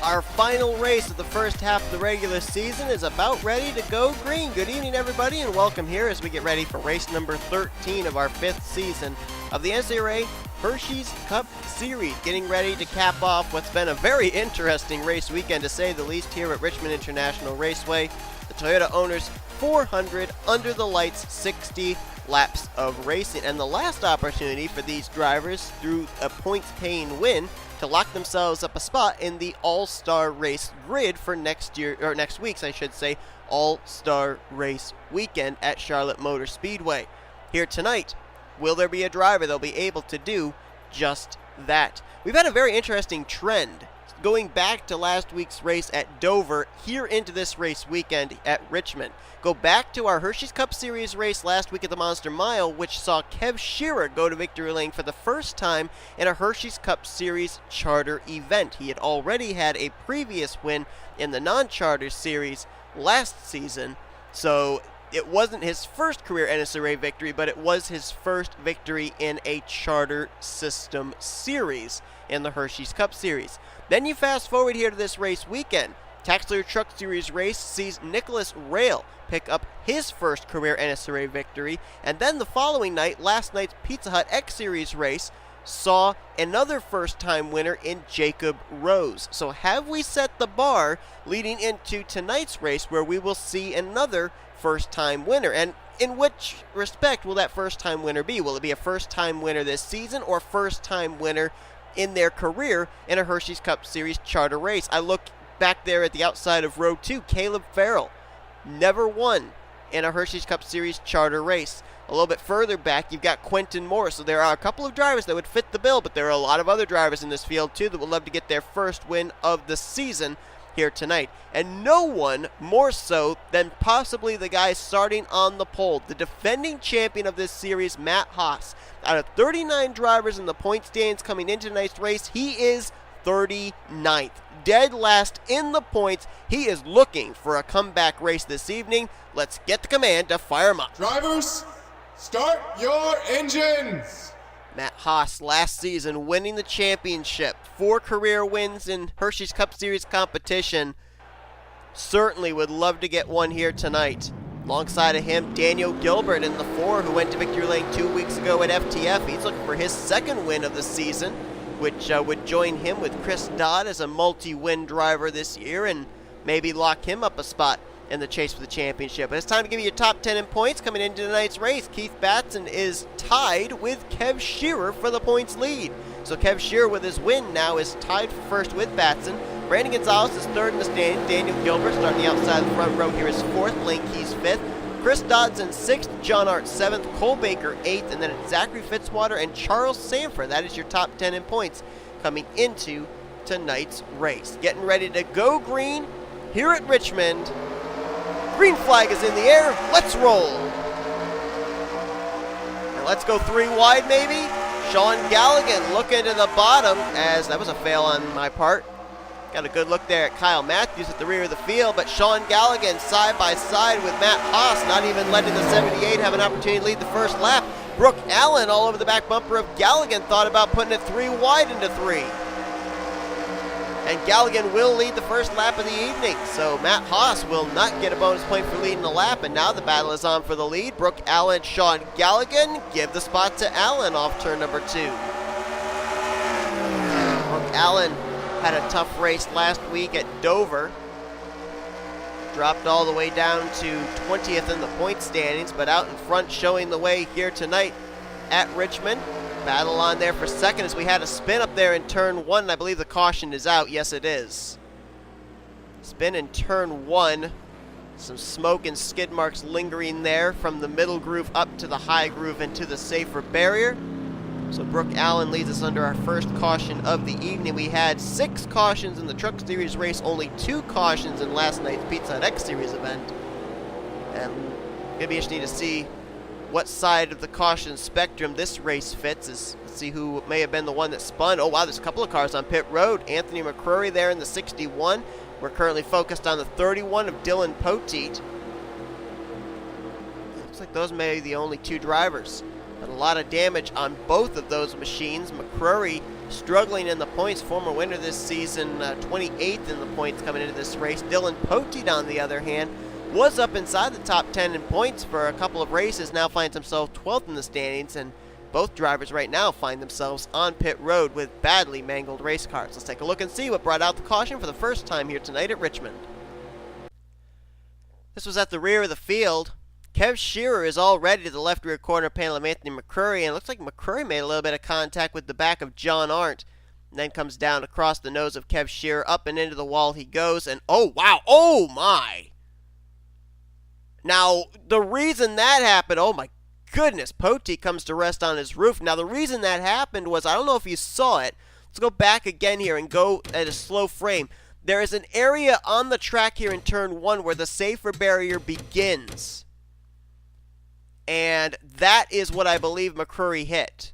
Our final race of the first half of the regular season is about ready to go green. Good evening, everybody, and welcome here as we get ready for race number 13 of our 5th season of the NNSCRA Hersheys Cup Series. Getting ready to cap off what's been a very interesting race weekend, to say the least, here at Richmond International Raceway. The Toyota owners 400 under the lights, 60 laps of racing, and the last opportunity for these drivers through a points-paying win to lock themselves up a spot in the All-Star Race grid for next week's, All-Star Race weekend at Charlotte Motor Speedway. Here tonight, will there be a driver that'll be able to do just that? We've had a very interesting trend going back to last week's race at Dover, here into this race weekend at Richmond. Go back to our Hersheys Cup Series race last week at the Monster Mile, which saw Kev Shearer go to victory lane for the first time in a Hersheys Cup Series charter event. He had already had a previous win in the non-charter series last season, so it wasn't his first career NNSCRA victory, but it was his first victory in a charter system series in the Hersheys Cup Series. Then you fast forward here to this race weekend. Taxler Truck Series race sees Nicholas Rail pick up his first career NNSCRA victory, and then the following night, last night's Pizza Hut X Series race saw another first-time winner in Jacob Rose. So have we set the bar leading into tonight's race where we will see another first-time winner? And in which respect will that first-time winner be? Will it be a first-time winner this season or first-time winner in their career in a Hersheys Cup Series charter race? I look back there at the outside of row 2, Caleb Farrell never won in a Hersheys Cup Series charter race. A little bit further back, you've got Quentin Moore. So there are a couple of drivers that would fit the bill, but there are a lot of other drivers in this field too that would love to get their first win of the season here tonight. And no one more so than possibly the guy starting on the pole, the defending champion of this series, M Haas. Out of 39 drivers in the point standings coming into tonight's race, he is 39th. Dead last in the points. He is looking for a comeback race this evening. Let's get the command to fire him up. Drivers, start your engines! M Haas last season winning the championship. 4 career wins in Hersheys Cup Series competition. Certainly would love to get one here tonight. Alongside of him, Daniel Guilbert in the 4, who went to victory lane 2 weeks ago at FTF. He's looking for his second win of the season, which would join him with Chris Dodd as a multi-win driver this year and maybe lock him up a spot in the chase for the championship. But it's time to give you your top 10 in points coming into tonight's race. Keith Batson is tied with Kev Shearer for the points lead. So Kev Shearer with his win now is tied for first with Batson. Brandon Gonzales is third in the standings. Daniel Guilbert starting the outside of the front row here is fourth. Lane Keys fifth. Chris Dodson 6th, John Arndt 7th, Cole Baker 8th, and then it's Zachary Fitzwater and Charles Sandfer. That is your top 10 in points coming into tonight's race. Getting ready to go green here at Richmond. Green flag is in the air. Let's roll. And let's go 3 wide maybe. Sean Gallighan looking to the bottom, as that was a fail on my part. Got a good look there at Kyle Matthews at the rear of the field, but Sean Gallighan side by side with M Haas, not even letting the 78 have an opportunity to lead the first lap. Brooke Allen all over the back bumper of Gallighan, thought about putting it 3 wide into 3. And Gallighan will lead the first lap of the evening, so M Haas will not get a bonus point for leading the lap, and now the battle is on for the lead. Brooke Allen, Sean Gallighan, give the spot to Allen off turn number 2. Brooke Allen had a tough race last week at Dover. Dropped all the way down to 20th in the point standings, but out in front showing the way here tonight at Richmond. Battle on there for second as we had a spin up there in turn 1. I believe the caution is out. Yes, it is. Spin in turn 1. Some smoke and skid marks lingering there from the middle groove up to the high groove and to the safer barrier. So Brooke Allen leads us under our first caution of the evening. We had 6 cautions in the Truck Series race, only 2 cautions in last night's Pizza Hut X Series event. And it's going to be interesting to see what side of the caution spectrum this race fits. Let's see who may have been the one that spun. Oh wow, there's a couple of cars on pit road. Anthony McCrury there in the 61. We're currently focused on the 31 of Dylan Poteet. Looks like those may be the only 2 drivers. But a lot of damage on both of those machines. McCrury struggling in the points. Former winner this season, 28th in the points coming into this race. Dylan Poteet, on the other hand, was up inside the top 10 in points for a couple of races, now finds himself 12th in the standings, and both drivers right now find themselves on pit road with badly mangled race cars. Let's take a look and see what brought out the caution for the first time here tonight at Richmond. This was at the rear of the field. Kev Shearer is already to the left rear corner panel of Anthony McCrury, and it looks like McCrury made a little bit of contact with the back of J Arndt, and then comes down across the nose of Kev Shearer. Up and into the wall he goes, and oh wow, oh my! Now, the reason that happened, oh my goodness, Poteet comes to rest on his roof. Now, the reason that happened was, I don't know if you saw it. Let's go back again here and go at a slow frame. There is an area on the track here in turn 1 where the safer barrier begins. And that is what I believe McCrury hit.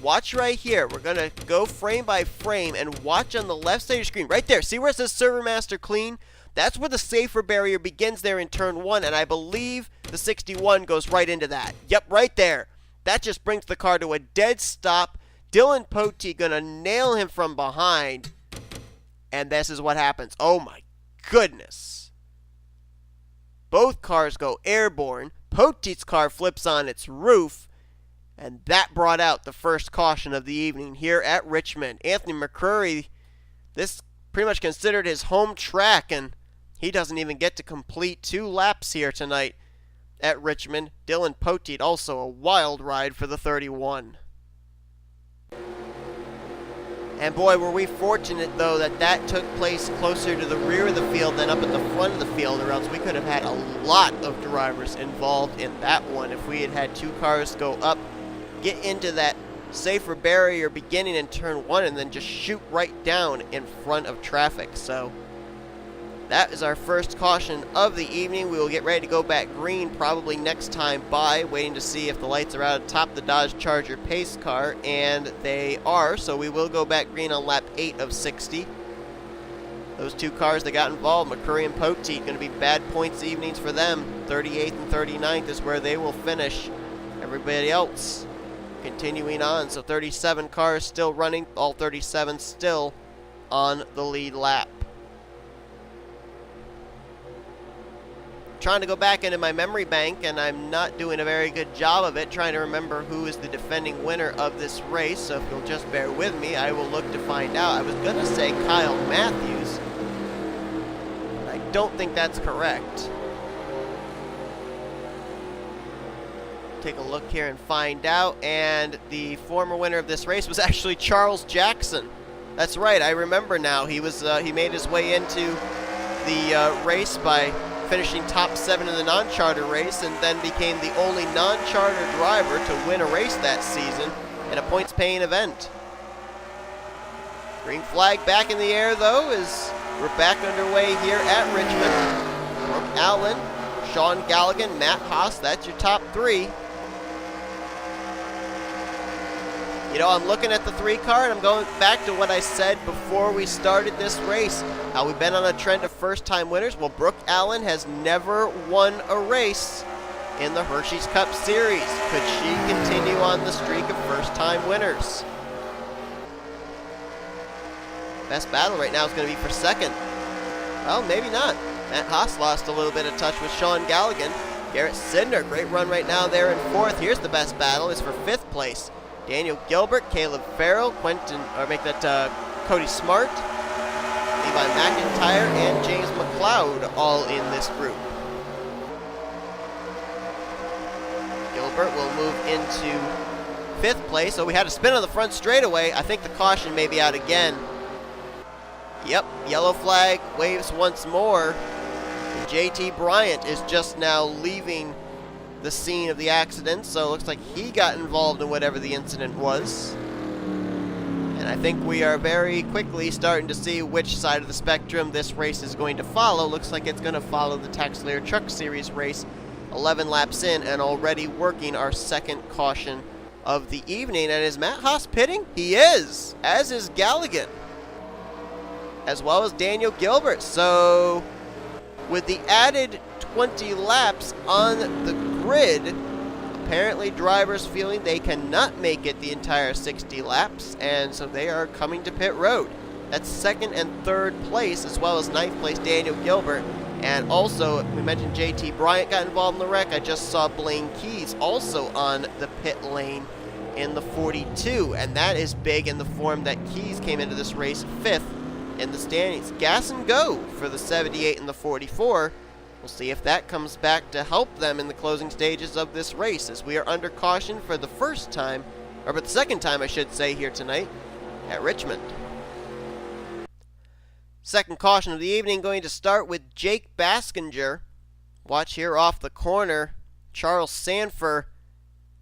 Watch right here. We're going to go frame by frame and watch on the left side of your screen. Right there. See where it says Server Master Clean? That's where the safer barrier begins there in turn 1, and I believe the 61 goes right into that. Yep, right there. That just brings the car to a dead stop. Dylan Poteet going to nail him from behind, and this is what happens. Oh my goodness. Both cars go airborne. Poteet's car flips on its roof, and that brought out the first caution of the evening here at Richmond. Anthony McCrury, this pretty much considered his home track, and he doesn't even get to complete 2 laps here tonight at Richmond. Dylan Poteet also a wild ride for the 31. And boy, were we fortunate, though, that took place closer to the rear of the field than up at the front of the field, or else we could have had a lot of drivers involved in that one if we had had 2 cars go up, get into that safer barrier beginning in turn 1, and then just shoot right down in front of traffic. So that is our first caution of the evening. We will get ready to go back green probably next time by, waiting to see if the lights are out atop the Dodge Charger pace car, and they are, so we will go back green on lap 8 of 60. Those 2 cars that got involved, McCrury and Poteet, going to be bad points evenings for them. 38th and 39th is where they will finish. Everybody else continuing on, so 37 cars still running, all 37 still on the lead lap. Trying to go back into my memory bank, and I'm not doing a very good job of it, trying to remember who is the defending winner of this race, so if you'll just bear with me, I will look to find out. I was going to say Kyle Matthews, but I don't think that's correct. Take a look here and find out, and the former winner of this race was actually Charles Jackson. That's right, I remember now. He made his way into the race by finishing top 7 in the non-charter race, and then became the only non-charter driver to win a race that season in a points-paying event. Green flag back in the air, though, as we're back underway here at Richmond. Brooke Allen, Sean Gallighan, Matt Haas, that's your top 3. You know, I'm looking at the 3 car, and I'm going back to what I said before we started this race. How we've been on a trend of first-time winners. Well, Brooke Allen has never won a race in the Hersheys Cup Series. Could she continue on the streak of first-time winners? Best battle right now is going to be for second. Well, maybe not. Matt Haas lost a little bit of touch with Sean Gallighan. Garrett Sydnor, great run right now there in 4th. Here's the best battle, is for 5th place. Daniel Guilbert, Caleb Farrell, Cody Smart, Levi McIntyre, and James McCloud all in this group. Gilbert will move into 5th place. So we had a spin on the front straightaway. I think the caution may be out again. Yep, yellow flag waves once more. And J Bryant is just now leaving the scene of the accident, so it looks like he got involved in whatever the incident was. And I think we are very quickly starting to see which side of the spectrum this race is going to follow. Looks like it's going to follow the Taxslayer Truck Series race, 11 laps in, and already working our second caution of the evening. And is Matt Haas pitting? He is, as is Gallighan, as well as Daniel Guilbert. So with the added 20 laps on the grid, apparently drivers feeling they cannot make it the entire 60 laps, and so they are coming to pit road. That's second and third place, as well as ninth place Daniel Guilbert. And also, we mentioned JT Bryant got involved in the wreck. I just saw Blaine Keys also on the pit lane in the 42, and that is big in the form that Keys came into this race fifth in the standings. Gas and go for the 78 and the 44. We'll see if that comes back to help them in the closing stages of this race, as we are under caution for the first time, or for the second time I should say, here tonight at Richmond. Second caution of the evening going to start with J Baskinger. Watch here off the corner. Charles Sandfer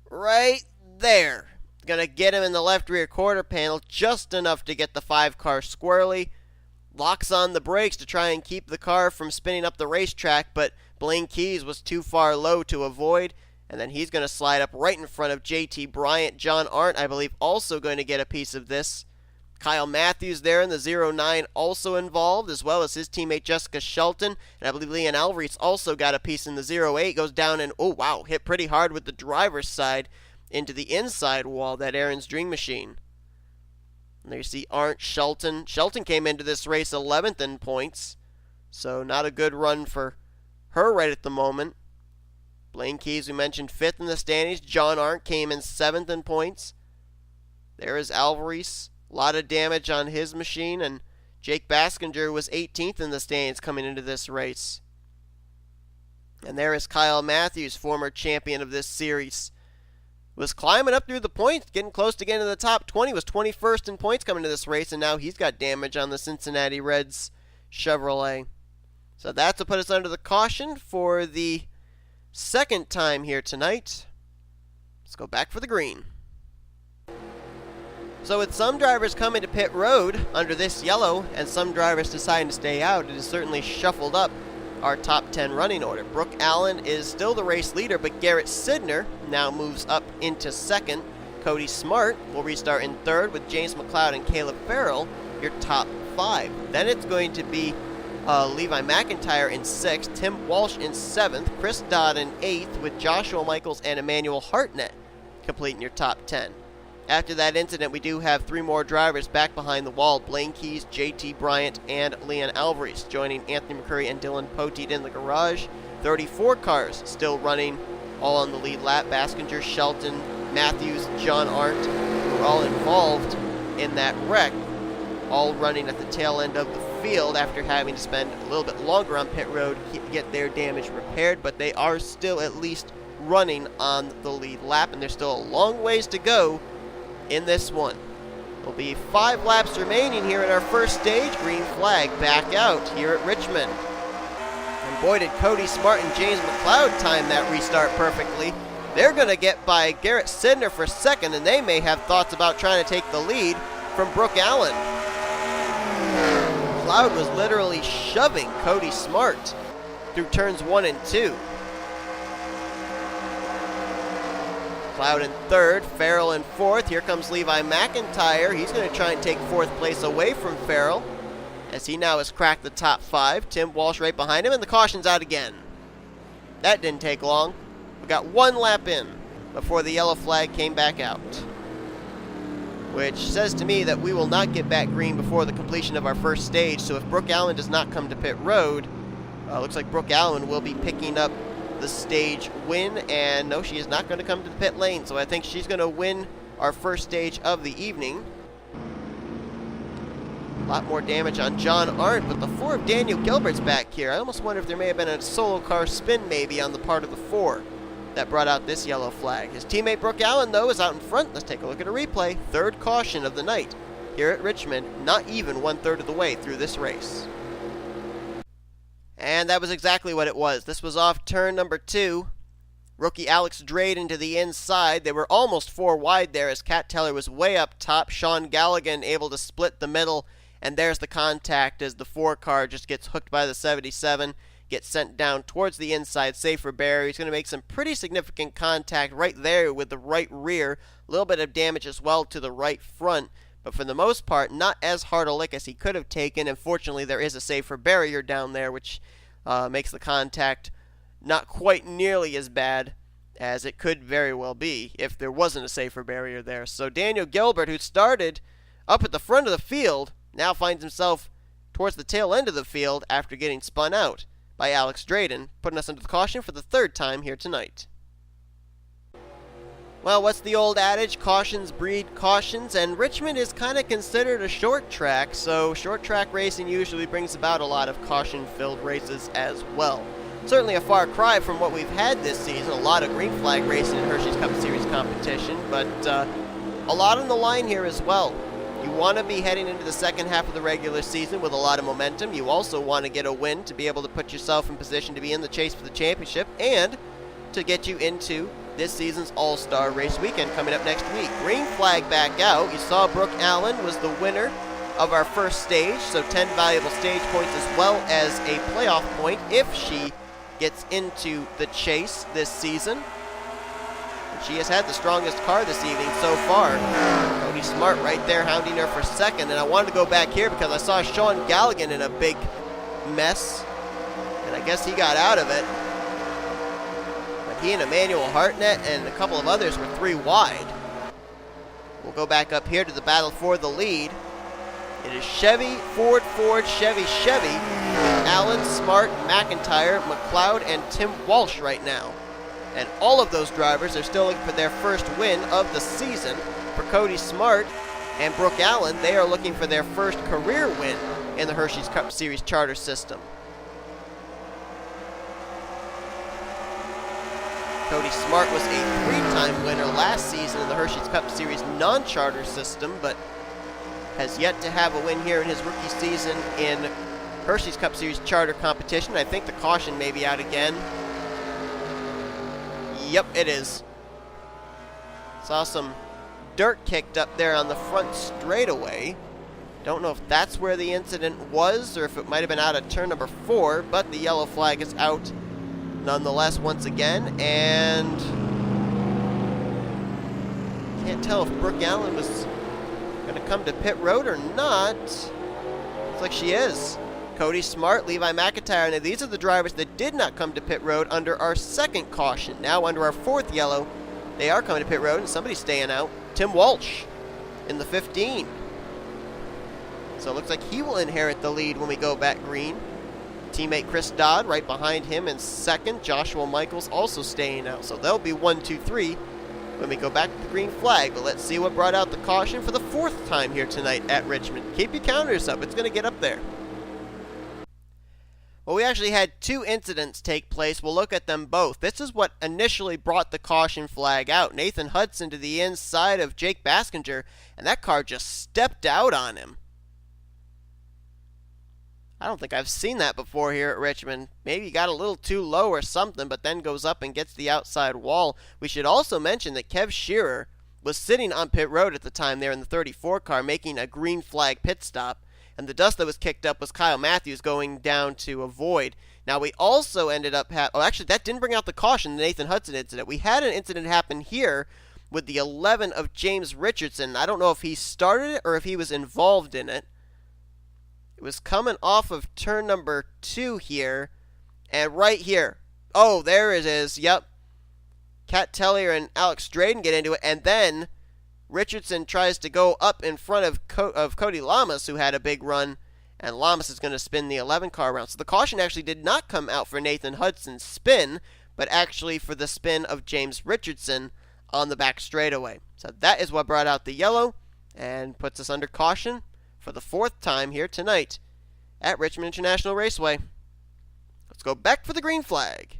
right there. Gonna get him in the left rear quarter panel just enough to get the 5-car squarely. Locks on the brakes to try and keep the car from spinning up the racetrack, but Blaine Keys was too far low to avoid. And then he's going to slide up right in front of JT Bryant. J Arndt, I believe, also going to get a piece of this. Kyle Matthews there in the 09 also involved, as well as his teammate Jessica Shelton. And I believe L Alvarise also got a piece in the 08. Goes down and, oh wow, hit pretty hard with the driver's side into the inside wall, that Aaron's Dream Machine. And there you see Arndt, Shelton. Shelton came into this race 11th in points, so not a good run for her right at the moment. Blaine Keys, we mentioned, 5th in the standings. J Arndt came in 7th in points. There is Alvarez. A lot of damage on his machine, and J Baskinger was 18th in the standings coming into this race. And there is Kyle Matthews, former champion of this series. Was climbing up through the points, getting close to getting to the top 20, was 21st in points coming into this race, and now he's got damage on the Cincinnati Reds Chevrolet. So that's what put us under the caution for the second time here tonight. Let's go back for the green. So with some drivers coming to pit road under this yellow and some drivers deciding to stay out, it has certainly shuffled up our top 10 running order. Brooke Allen is still the race leader, but G Sydnor now moves up into second. Cody Smart will restart in third with James McCloud and Caleb Farrell, your top 5. Then it's going to be Levi McIntyre in 6th, Tim Walsh in 7th, Chris Dodd in 8th, with Joshua Michaels and Emmanuel Hartnett completing your top 10. After that incident, we do have 3 more drivers back behind the wall. Blaine Keys, JT Bryant, and Leon Alvarez joining Anthony McCrury and Dylan Poteet in the garage. 34 cars still running, all on the lead lap. Baskinger, Shelton, Matthews, J Arndt were all involved in that wreck, all running at the tail end of the field after having to spend a little bit longer on pit road to get their damage repaired, but they are still at least running on the lead lap, and there's still a long ways to go in this one. There'll be 5 laps remaining here in our first stage. Green flag back out here at Richmond. And boy, did Cody Smart and James McCloud time that restart perfectly. They're going to get by G Sydnor for second, and they may have thoughts about trying to take the lead from Brooke Allen. McCloud was literally shoving Cody Smart through turns 1 and 2. McCloud in third, Farrell in fourth. Here comes Levi McIntyre. He's going to try and take 4th place away from Farrell, as he now has cracked the top 5. Tim Walsh right behind him, and the caution's out again. That didn't take long. We got 1 lap in before the yellow flag came back out, which says to me that we will not get back green before the completion of our first stage. So if Brooke Allen does not come to pit road, looks like Brooke Allen will be picking up the stage win, and no, she is not going to come to the pit lane, so I think she's going to win our first stage of the evening. A lot more damage on J Arndt, but the 4 of Daniel Guilbert's back here. I almost wonder if there may have been a solo car spin maybe on the part of the 4 that brought out this yellow flag. His teammate Brooke Allen, though, is out in front. Let's take a look at a replay. 3rd caution of the night here at Richmond, not even 1/3 of the way through this race. And that was exactly what it was. This was off turn number 2. Rookie Alex Drayton into the inside. They were almost 4 wide there as K Tellier was way up top. S Gallighan able to split the middle, and there's the contact as the 4 car just gets hooked by the 77, gets sent down towards the inside, safer barrier. He's going to make some pretty significant contact right there with the right rear. A little bit of damage as well to the right front, but for the most part, not as hard a lick as he could have taken. And fortunately, there is a safer barrier down there, which makes the contact not quite nearly as bad as it could very well be if there wasn't a safer barrier there. So Daniel Guilbert, who started up at the front of the field, now finds himself towards the tail end of the field after getting spun out by Alex Drayton, putting us under the caution for the third time here tonight. Well, what's the old adage? Cautions breed cautions, and Richmond is kind of considered a short track, so short track racing usually brings about a lot of caution-filled races as well. Certainly a far cry from what we've had this season, a lot of green flag racing in Hersheys Cup Series competition, but a lot on the line here as well. You want to be heading into the second half of the regular season with a lot of momentum. You also want to get a win to be able to put yourself in position to be in the chase for the championship and to get you into this season's All-Star Race weekend coming up next week. Green flag back out. You saw Brooke Allan was the winner of our first stage, so 10 valuable stage points as well as a playoff point if she gets into the chase this season. And she has had the strongest car this evening so far. Cody Smart right there hounding her for second, and I wanted to go back here because I saw Sean Gallighan in a big mess, and I guess he got out of it. He and Emmanuel Hartnett and a couple of others were 3 wide. We'll go back up here to the battle for the lead. It is Chevy, Ford, Chevy, Allan, Smart, McIntyre, McCloud, and Tim Walch right now. And all of those drivers are still looking for their first win of the season. For Cody Smart and Brooke Allan, they are looking for their first career win in the Hersheys Cup Series charter system. Cody Smart was a 3-time winner last season in the Hersheys Cup Series non-charter system, but has yet to have a win here in his rookie season in Hersheys Cup Series charter competition. I think the caution may be out again. Yep, it is. Saw some dirt kicked up there on the front straightaway. Don't know if that's where the incident was or if it might have been out at turn number 4, but the yellow flag is out nonetheless once again, and can't tell if Brooke Allan was going to come to pit road or not. Looks like she is. Cody Smart, Levi McIntyre, and these are the drivers that did not come to pit road under our second caution. Now under our 4th yellow, they are coming to pit road, and somebody's staying out. Tim Walch in the 15. So it looks like he will inherit the lead when we go back green. Teammate Chris Dodd right behind him in second. Joshua Michaels also staying out. So they'll be 1, 2, 3 when we go back to the green flag. But let's see what brought out the caution for the 4th time here tonight at Richmond. Keep your counters up. It's going to get up there. Well, we actually had 2 incidents take place. We'll look at them both. This is what initially brought the caution flag out. Nathan Hudson to the inside of J Baskinger, and that car just stepped out on him. I don't think I've seen that before here at Richmond. Maybe he got a little too low or something, but then goes up and gets the outside wall. We should also mention that Kev Shearer was sitting on pit road at the time there in the 34 car making a green flag pit stop, and the dust that was kicked up was Kyle Matthews going down to avoid. Now we also ended up actually that didn't bring out the caution, the Nathan Hudson incident. We had an incident happen here with the 11 of James Richardson. I don't know if he started it or if he was involved in it. It was coming off of turn number 2 here, and right here. Oh, there it is. Yep. K Tellier and Alex Drayton get into it, and then Richardson tries to go up in front of Cody Llamas, who had a big run, and Llamas is going to spin the 11 car around. So the caution actually did not come out for Nathan Hudson's spin, but actually for the spin of James Richardson on the back straightaway. So that is what brought out the yellow and puts us under caution for the 4th time here tonight at Richmond International Raceway. Let's go back for the green flag.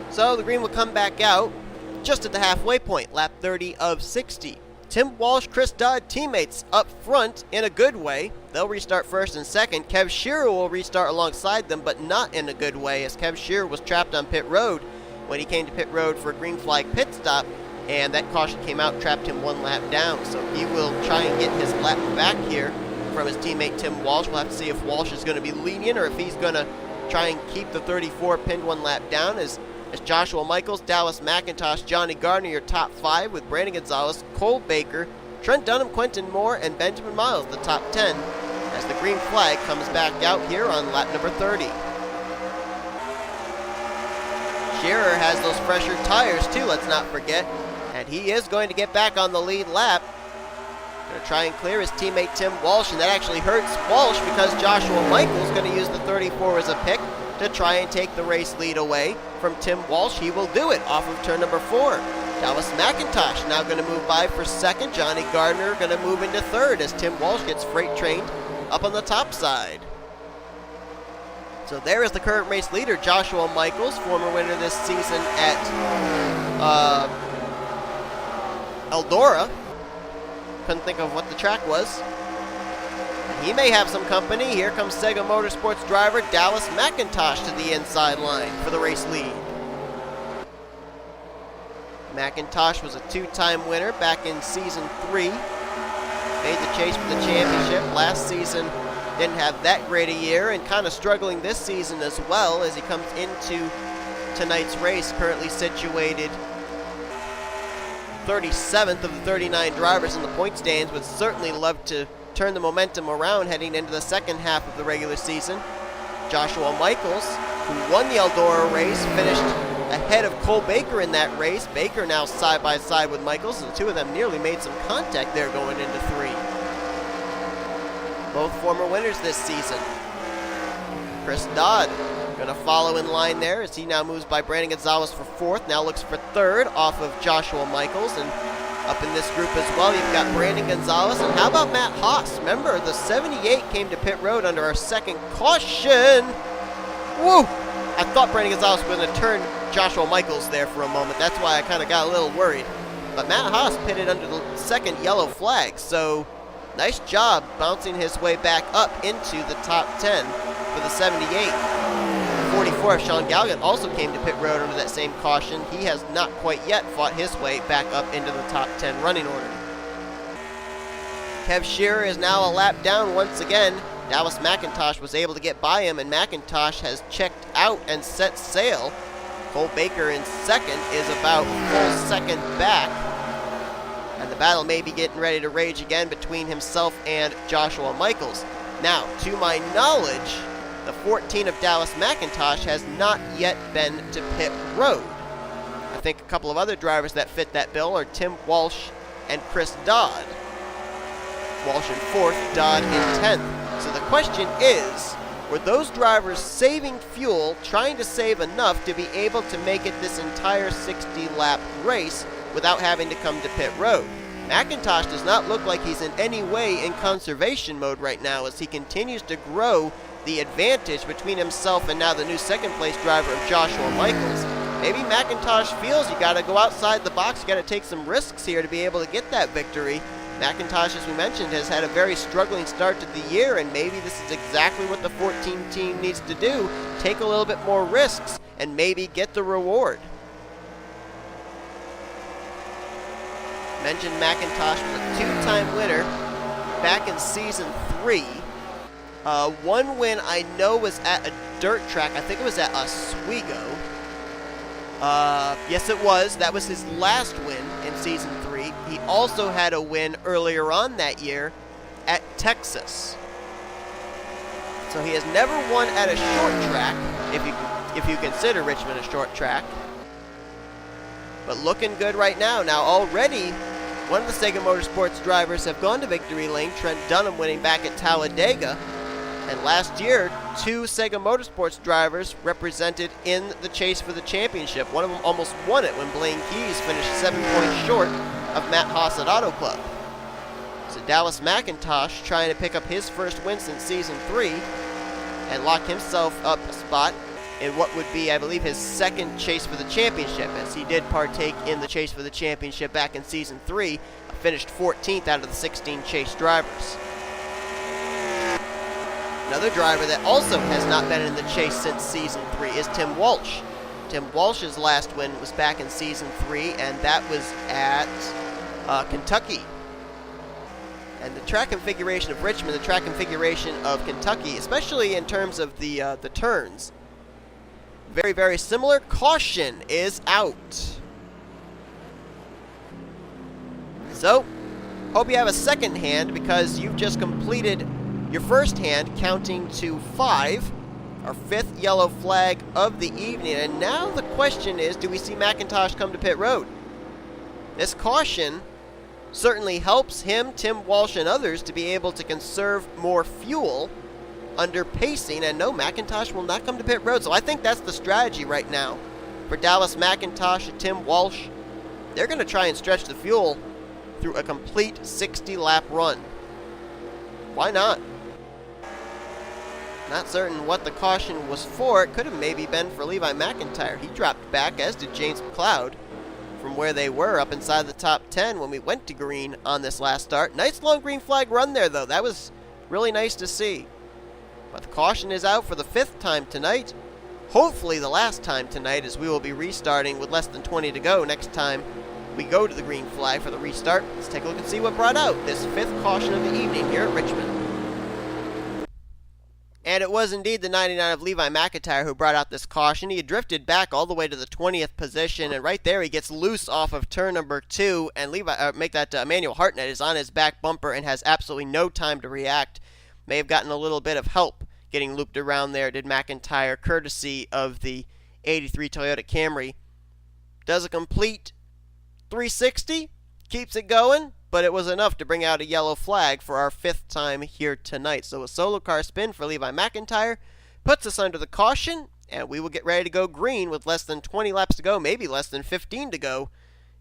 So the green will come back out just at the halfway point, lap 30 of 60. Tim Walsh, Chris Dodd, teammates up front in a good way. They'll restart first and second. Kev Shearer will restart alongside them, but not in a good way, as Kev Shearer was trapped on pit road when he came to pit road for a green flag pit stop, and that caution came out, trapped him 1 lap down. So he will try and get his lap back here from his teammate Tim Walsh. We'll have to see if Walsh is going to be lenient or if he's going to try and keep the 34 pinned 1 lap down, as Joshua Michaels, Dallas McIntosh, Johnny Gardner, your top 5, with Brandon Gonzales, Cole Baker, Trent Dunham, Quentin Moore, and Benjamin Miles, the top 10, as the green flag comes back out here on lap number 30. Shearer has those fresher tires too, let's not forget. And he is going to get back on the lead lap. Going to try and clear his teammate Tim Walsh, and that actually hurts Walsh because Joshua Michaels going to use the 34 as a pick to try and take the race lead away from Tim Walsh. He will do it off of turn number 4. Dallas McIntosh now going to move by for second. Johnny Gardner going to move into third as Tim Walsh gets freight trained up on the top side. So there is the current race leader, Joshua Michaels, former winner this season at Eldora. Couldn't think of what the track was. He may have some company. Here comes Sega Motorsports driver Dallas McIntosh to the inside line for the race lead. McIntosh was a 2-time winner back in season 3. Made the chase for the championship. Last season didn't have that great a year and kind of struggling this season as well as he comes into tonight's race, currently situated 37th of the 39 drivers in the point stands. Would certainly love to turn the momentum around heading into the second half of the regular season. Joshua Michaels, who won the Eldora race, finished ahead of Cole Baker in that race. Baker now side by side with Michaels, and the two of them nearly made some contact there going into 3. Both former winners this season. Chris Dodd going to follow in line there as he now moves by Brandon Gonzales for 4th. Now looks for 3rd off of Joshua Michaels. And up in this group as well, you've got Brandon Gonzales. And how about Matt Haas? Remember, the 78 came to pit road under our second caution. Woo! I thought Brandon Gonzales was going to turn Joshua Michaels there for a moment. That's why I kind of got a little worried. But Matt Haas pitted under the second yellow flag. So nice job bouncing his way back up into the top 10 for the 78. 44 of Sean Gallighan also came to pit road under that same caution. He has not quite yet fought his way back up into the top 10 running order. Kev Shearer is now a lap down once again. Dallas McIntosh was able to get by him, and McIntosh has checked out and set sail. Cole Baker in second is about full second back. And the battle may be getting ready to rage again between himself and Joshua Michaels. Now, to my knowledge, the 14 of Dallas McIntosh has not yet been to pit road. I think a couple of other drivers that fit that bill are Tim Walsh and Chris Dodd. Walsh in 4th, Dodd in 10th. So the question is, were those drivers saving fuel, trying to save enough to be able to make it this entire 60-lap race without having to come to pit road? McIntosh does not look like he's in any way in conservation mode right now as he continues to grow the advantage between himself and now the new second place driver of Joshua Michaels. Maybe McIntosh feels you got to go outside the box, you got to take some risks here to be able to get that victory. McIntosh, as we mentioned, has had a very struggling start to the year, and maybe this is exactly what the 14 team needs to do. Take a little bit more risks and maybe get the reward. Mentioned McIntosh was a 2-time winner back in season 3. One win I know was at a dirt track. I think it was at Oswego. Yes, it was. That was his last win in season 3. He also had a win earlier on that year at Texas. So he has never won at a short track, if you consider Richmond a short track. But looking good right now. Now already, one of the Sega Motorsports drivers have gone to victory lane, Trent Dunham winning back at Talladega. And last year, 2 Sega Motorsports drivers represented in the chase for the championship. One of them almost won it when Blaine Keys finished 7 points short of Matt Haas at Auto Club. So Dallas McIntosh trying to pick up his first win since season 3 and lock himself up a spot in what would be, I believe, his second chase for the championship, as he did partake in the chase for the championship back in season 3, finished 14th out of the 16 chase drivers. Another driver that also has not been in the chase since season 3 is Tim Walch. Tim Walsh's last win was back in season 3, and that was at Kentucky. And the track configuration of Richmond, the track configuration of Kentucky, especially in terms of the turns, very, very similar. Caution is out. So, hope you have a second hand because you've just completed your first hand, counting to 5. our 5th yellow flag of the evening. And now the question is, do we see McIntosh come to pit road? This caution certainly helps him, Tim Walsh, and others to be able to conserve more fuel under pacing. And no, McIntosh will not come to pit road. So I think that's the strategy right now for Dallas McIntosh and Tim Walsh. They're going to try and stretch the fuel through a complete 60-lap run. Why not? Not certain what the caution was for. It could have maybe been for Levi McIntyre. He dropped back, as did J McCloud, from where they were up inside the top 10 when we went to green on this last start. Nice long green flag run there, though. That was really nice to see. But the caution is out for the 5th time tonight. Hopefully the last time tonight, as we will be restarting with less than 20 to go next time we go to the green flag for the restart. Let's take a look and see what brought out this 5th caution of the evening here at Richmond. And it was indeed the 99 of Levi McIntyre who brought out this caution. He had drifted back all the way to the 20th position, and right there he gets loose off of turn number 2, and Emmanuel Hartnett is on his back bumper and has absolutely no time to react. May have gotten a little bit of help getting looped around there, did McIntyre, courtesy of the 83 Toyota Camry. Does a complete 360, keeps it going, but it was enough to bring out a yellow flag for our 5th time here tonight. So a solo car spin for Levi McIntyre puts us under the caution, and we will get ready to go green with less than 20 laps to go, maybe less than 15 to go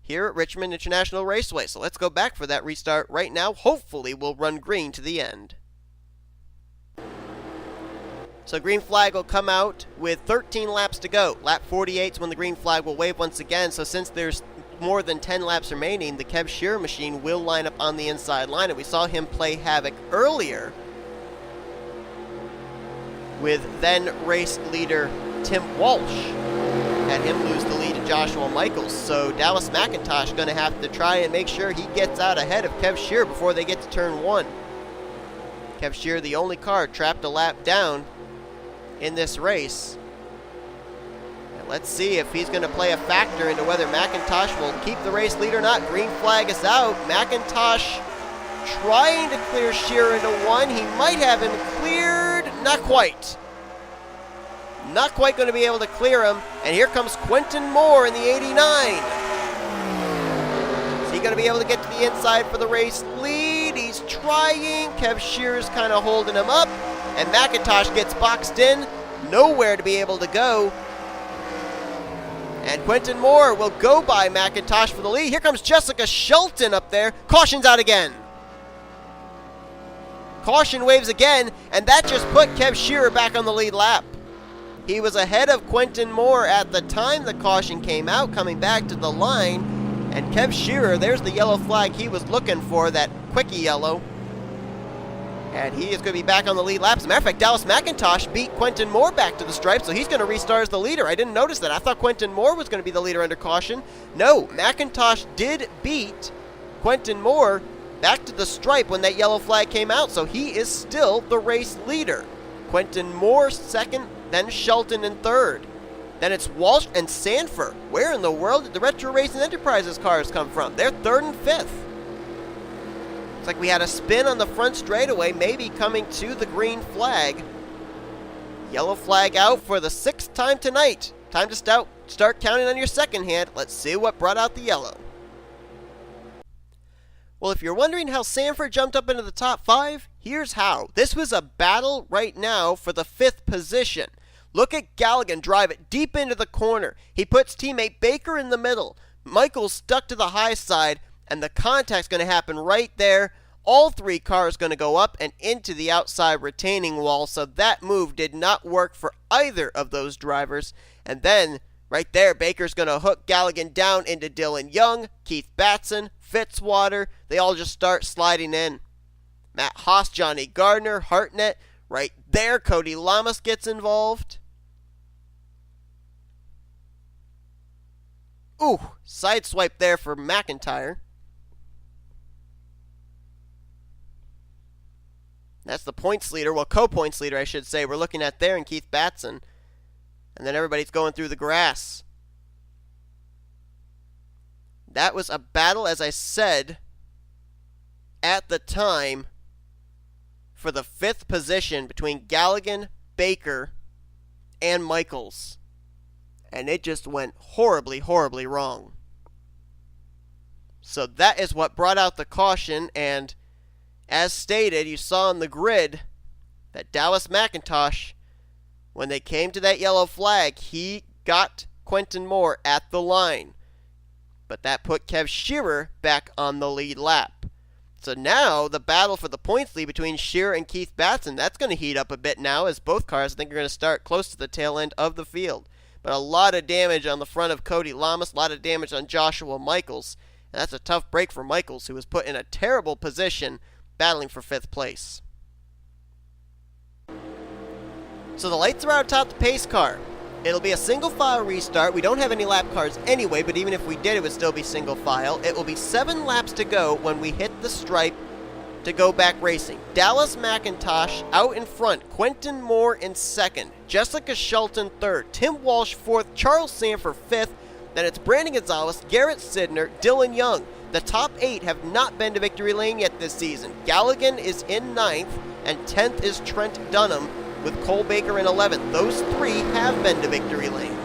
here at Richmond International Raceway. So let's go back for that restart right now. Hopefully we'll run green to the end. So green flag will come out with 13 laps to go. Lap 48 is when the green flag will wave once again. So since there's more than 10 laps remaining, the Kev Shearer machine will line up on the inside line. And we saw him play havoc earlier with then race leader Tim Walsh. Had him lose the lead to Joshua Michaels. So Dallas McIntosh going to have to try and make sure he gets out ahead of Kev Shearer before they get to turn 1. Kev Shearer, the only car trapped a lap down in this race. And let's see if he's going to play a factor into whether McIntosh will keep the race lead or not. Green flag is out. McIntosh trying to clear Shearer into 1. He might have him cleared. Not quite. Not quite going to be able to clear him. And here comes Quentin Moore in the 89. Is he going to be able to get to the inside for the race lead? He's trying. Kev Shearer's kind of holding him up. And McIntosh gets boxed in. Nowhere to be able to go. And Quentin Moore will go by McIntosh for the lead. Here comes Jessica Shelton up there. Caution's out again. Caution waves again, and that just put Kev Shearer back on the lead lap. He was ahead of Quentin Moore at the time the caution came out, coming back to the line. And Kev Shearer, there's the yellow flag he was looking for, that quickie yellow. And he is going to be back on the lead lap. As a matter of fact, Dallas McIntosh beat Quentin Moore back to the stripe, so he's going to restart as the leader. I didn't notice that. I thought Quentin Moore was going to be the leader under caution. No, McIntosh did beat Quentin Moore back to the stripe when that yellow flag came out, so he is still the race leader. Quentin Moore second, then Shelton in third. Then it's Walsh and Sandfer. Where in the world did the Retro Racing Enterprises cars come from? They're third and fifth. Looks like we had a spin on the front straightaway, maybe coming to the green flag. Yellow flag out for the 6th time tonight. Time to start counting on your second hand. Let's see what brought out the yellow. Well, if you're wondering how Sandfer jumped up into the top 5, here's how. This was a battle right now for the 5th position. Look at Gallighan drive it deep into the corner. He puts teammate Baker in the middle. Michael's stuck to the high side, and the contact's going to happen right there. All 3 cars going to go up and into the outside retaining wall, so that move did not work for either of those drivers. And then, right there, Baker's going to hook Gallighan down into Dylan Young, Keith Batson, Fitzwater. They all just start sliding in. Matt Haas, Johnny Gardner, Hartnett, right there. Cody Llamas gets involved. Ooh, side swipe there for McIntyre. That's the points leader, well, co-points leader, I should say, we're looking at there in Keith Batson. And then everybody's going through the grass. That was a battle, as I said, at the time, for the 5th position between Gallighan, Baker, and Michaels. And it just went horribly, horribly wrong. So that is what brought out the caution, and as stated, you saw on the grid that Dallas McIntosh, when they came to that yellow flag, he got Quentin Moore at the line. But that put Kev Shearer back on the lead lap. So now the battle for the points lead between Shearer and Keith Batson, that's going to heat up a bit now, as both cars I think are going to start close to the tail end of the field. But a lot of damage on the front of Cody Llamas, a lot of damage on Joshua Michaels. And that's a tough break for Michaels, who was put in a terrible position battling for 5th place. So the lights are out atop the pace car. It'll be a single file restart. We don't have any lap cars anyway, but even if we did, it would still be single file. It will be 7 laps to go when we hit the stripe to go back racing. Dallas McIntosh out in front, Quentin Moore in 2nd, Jessica Shelton 3rd, Tim Walsh 4th, Charles Sandfer 5th, then it's Brandon Gonzales, Garrett Sydnor, Dylan Young. The top 8 have not been to victory lane yet this season. Gallighan is in 9th, and 10th is Trent Dunham, with Cole Baker in 11th. Those 3 have been to victory lane.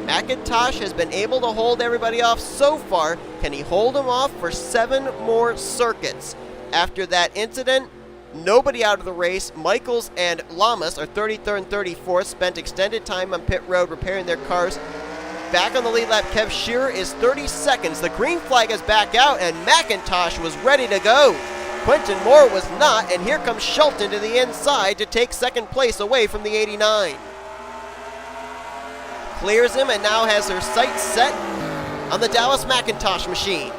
McIntosh has been able to hold everybody off so far. Can he hold them off for 7 more circuits? After that incident, nobody out of the race. Michaels and Llamas are 33rd and 34th, spent extended time on pit road repairing their cars. Back on the lead lap, Kev Shearer is 30 seconds. The green flag is back out, and McIntosh was ready to go. Quentin Moore was not, and here comes Shelton to the inside to take 2nd place away from the 89. Clears him and now has her sights set on the Dallas McIntosh machine.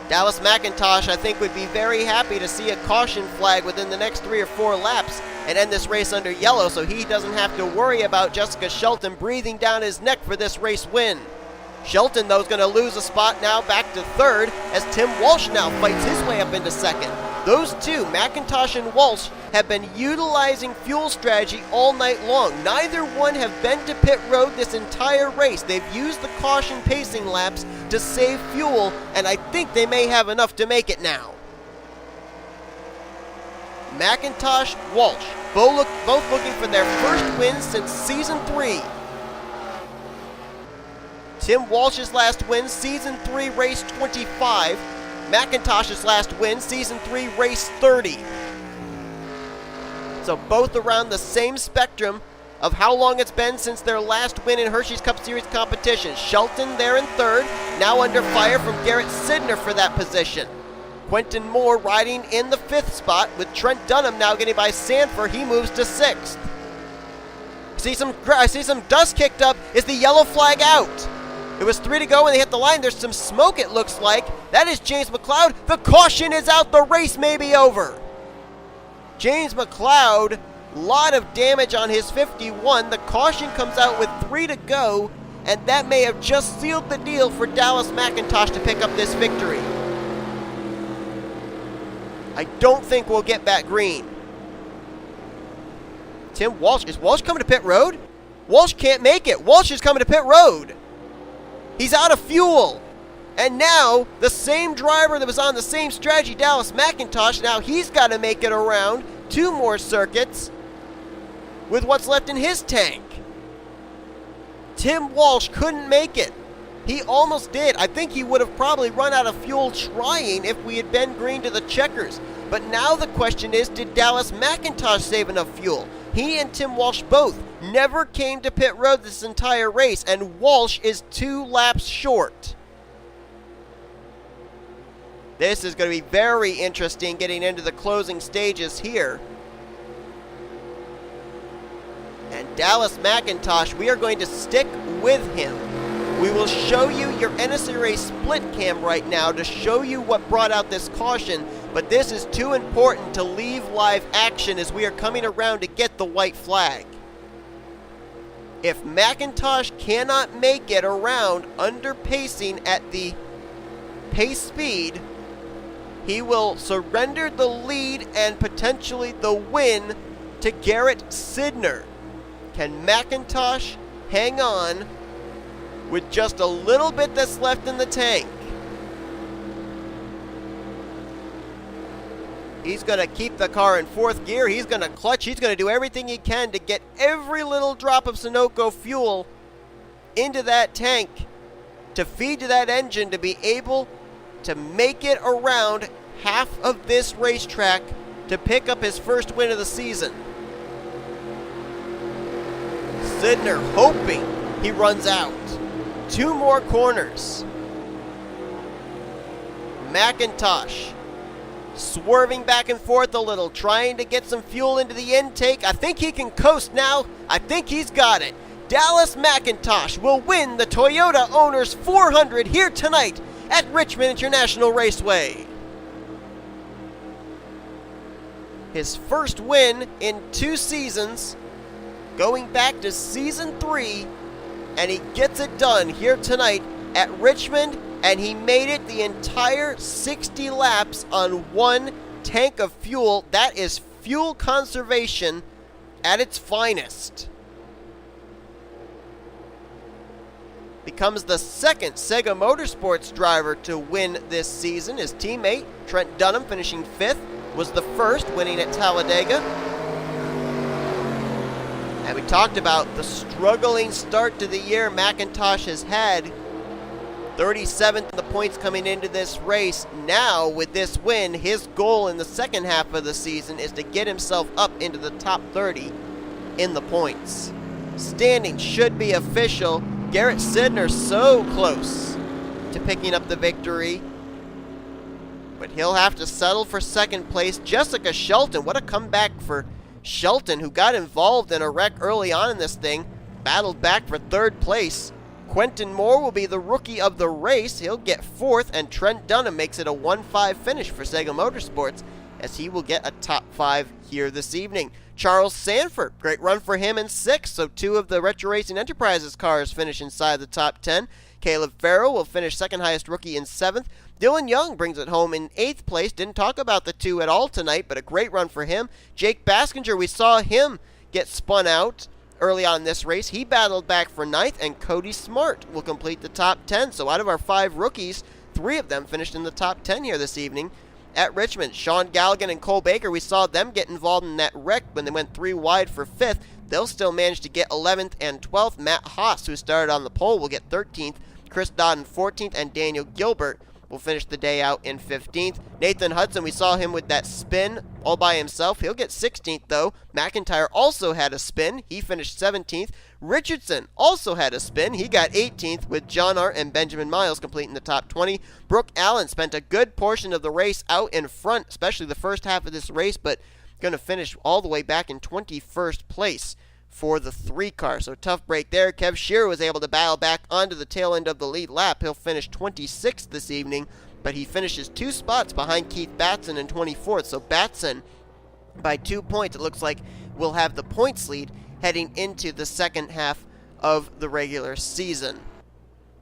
Dallas McIntosh, I think, would be very happy to see a caution flag within the next 3 or 4 laps and end this race under yellow, so he doesn't have to worry about Jessica Shelton breathing down his neck for this race win. Shelton, though, is going to lose a spot now back to 3rd as Tim Walsh now fights his way up into 2nd. Those two, McIntosh and Walsh, have been utilizing fuel strategy all night long. Neither one have been to pit road this entire race. They've used the caution pacing laps to save fuel, and I think they may have enough to make it now. McIntosh, Walsh, both looking for their first win since Season 3. Tim Walsh's last win, Season 3, race 25. McIntosh's last win, Season 3, race 30. So both around the same spectrum of how long it's been since their last win in Hersheys Cup Series competition. Shelton there in 3rd, now under fire from Garrett Sydnor for that position. Quentin Moore riding in the 5th spot, with Trent Dunham now getting by Sandfer. He moves to 6th. I see some dust kicked up. Is the yellow flag out? It was 3 to go when they hit the line. There's some smoke, it looks like. That is J McCloud. The caution is out. The race may be over. J McCloud, lot of damage on his 51. The caution comes out with 3 to go, and that may have just sealed the deal for Dallas McIntosh to pick up this victory. I don't think we'll get back green. Tim Walsh. Is Walsh coming to pit road? Walsh can't make it. Walsh is coming to pit road. He's out of fuel. And now, the same driver that was on the same strategy, Dallas McIntosh, now he's got to make it around 2 more circuits with what's left in his tank. Tim Walsh couldn't make it. He almost did. I think he would have probably run out of fuel trying if we had been green to the checkers. But now the question is, did Dallas McIntosh save enough fuel? He and Tim Walsh both never came to pit road this entire race, and Walsh is 2 laps short. This is going to be very interesting getting into the closing stages here. And Dallas McIntosh, we are going to stick with him. We will show you your NNSCRA split cam right now to show you what brought out this caution, but this is too important to leave live action as we are coming around to get the white flag. If McIntosh cannot make it around under pacing at the pace speed, he will surrender the lead and potentially the win to Garrett Sydnor. Can McIntosh hang on with just a little bit that's left in the tank? He's going to keep the car in fourth gear. He's going to clutch. He's going to do everything he can to get every little drop of Sunoco fuel into that tank to feed to that engine to be able to make it around half of this racetrack to pick up his first win of the season. Sydnor hoping he runs out. 2 more corners. McIntosh swerving back and forth a little, trying to get some fuel into the intake. I think he can coast now. I think he's got it. Dallas McIntosh will win the Toyota Owners 400 here tonight at Richmond International Raceway. His first win in 2 seasons, going back to season 3, and he gets it done here tonight at Richmond, and he made it the entire 60 laps on 1 tank of fuel. That is fuel conservation at its finest. Becomes the second Sega Motorsports driver to win this season. His teammate, Trent Dunham, finishing 5th, was the first, winning at Talladega. And we talked about the struggling start to the year McIntosh has had. 37th in the points coming into this race. Now, with this win, his goal in the second half of the season is to get himself up into the top 30 in the points. Standing should be official. Garrett Sydnor so close to picking up the victory, but he'll have to settle for second place. Jessica Shelton, what a comeback for Shelton, who got involved in a wreck early on in this thing, battled back for third place. Quentin Moore will be the rookie of the race. He'll get 4th, and Trent Dunham makes it a 1-5 finish for Sega Motorsports, as he will get a top 5 here this evening. Charles Sandfer, great run for him in 6th, so 2 of the Retro Racing Enterprises cars finish inside the top 10. Caleb Farrell will finish second highest rookie in 7th. Dylan Young brings it home in 8th place. Didn't talk about the 2 at all tonight, but a great run for him. Jake Baskinger, we saw him get spun out early on in this race. He battled back for 9th, and Cody Smart will complete the top 10. So out of our 5 rookies, 3 of them finished in the top 10 here this evening at Richmond. Sean Gallighan and Cole Baker, we saw them get involved in that wreck when they went 3 wide for 5th. They'll still manage to get 11th and 12th. Matt Haas, who started on the pole, will get 13th. Chris Dodd in 14th, and Daniel Guilbert will finish the day out in 15th. Nathan Hudson, we saw him with that spin all by himself. He'll get 16th, though. McIntyre also had a spin. He finished 17th. Richardson also had a spin. He got 18th, with John Arndt and Benjamin Miles completing the top 20. Brooke Allen spent a good portion of the race out in front, especially the first half of this race, but going to finish all the way back in 21st place for the 3 car. So tough break there. Kev Shearer was able to battle back onto the tail end of the lead lap. He'll finish 26th this evening, but he finishes 2 spots behind Keith Batson in 24th. So Batson, by 2 points, it looks like will have the points lead heading into the second half of the regular season.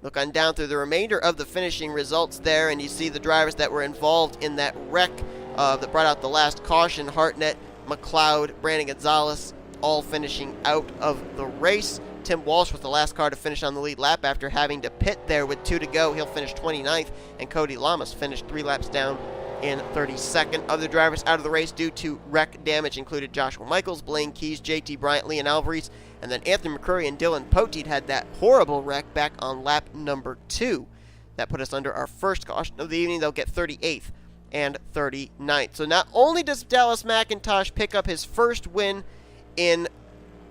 Look on down through the remainder of the finishing results there, and you see the drivers that were involved in that wreck that brought out the last caution. Hartnett, McCloud, Brandon Gonzales, all finishing out of the race. Tim Walsh was the last car to finish on the lead lap after having to pit there with 2 to go. He'll finish 29th, and Cody Llamas finished 3 laps down in 32nd. Other drivers out of the race due to wreck damage included Joshua Michaels, Blaine Keys, JT Bryant, L Alvarise, and then Anthony McCrury and Dylan Poteet had that horrible wreck back on lap number 2. That put us under our first caution of the evening. They'll get 38th and 39th. So not only does Dallas McIntosh pick up his first win in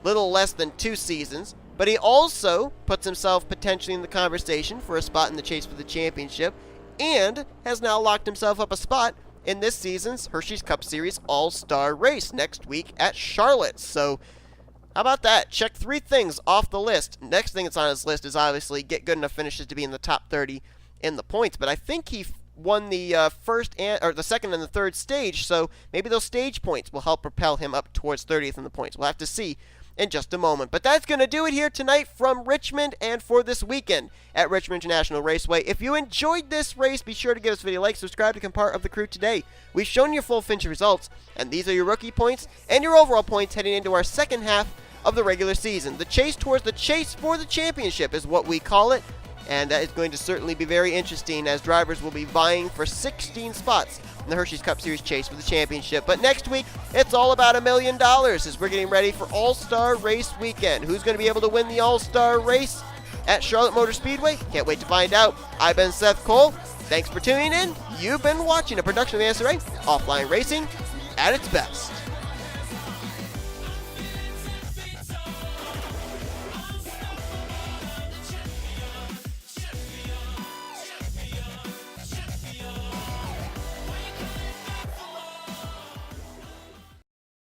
little less than 2 seasons, but he also puts himself potentially in the conversation for a spot in the chase for the championship, and has now locked himself up a spot in this season's Hersheys Cup Series All-Star Race next week at Charlotte. So how about that? Check 3 things off the list. Next thing that's on his list is obviously get good enough finishes to be in the top 30 in the points, but I think he won the the second and the third stage, so maybe those stage points will help propel him up towards 30th in the points. We'll have to see in just a moment. But that's going to do it here tonight from Richmond and for this weekend at Richmond International Raceway. If you enjoyed this race, be sure to give this video a like, subscribe to become part of the crew today. We've shown your full finish results, and these are your rookie points and your overall points heading into our second half of the regular season. The chase towards the chase for the championship is what we call it. And that is going to certainly be very interesting, as drivers will be vying for 16 spots in the Hersheys Cup Series chase for the championship. But next week, it's all about $1 million as we're getting ready for All-Star Race Weekend. Who's going to be able to win the All-Star Race at Charlotte Motor Speedway? Can't wait to find out. I've been Seth Cole. Thanks for tuning in. You've been watching a production of the NNSCRA, Offline Racing at its best.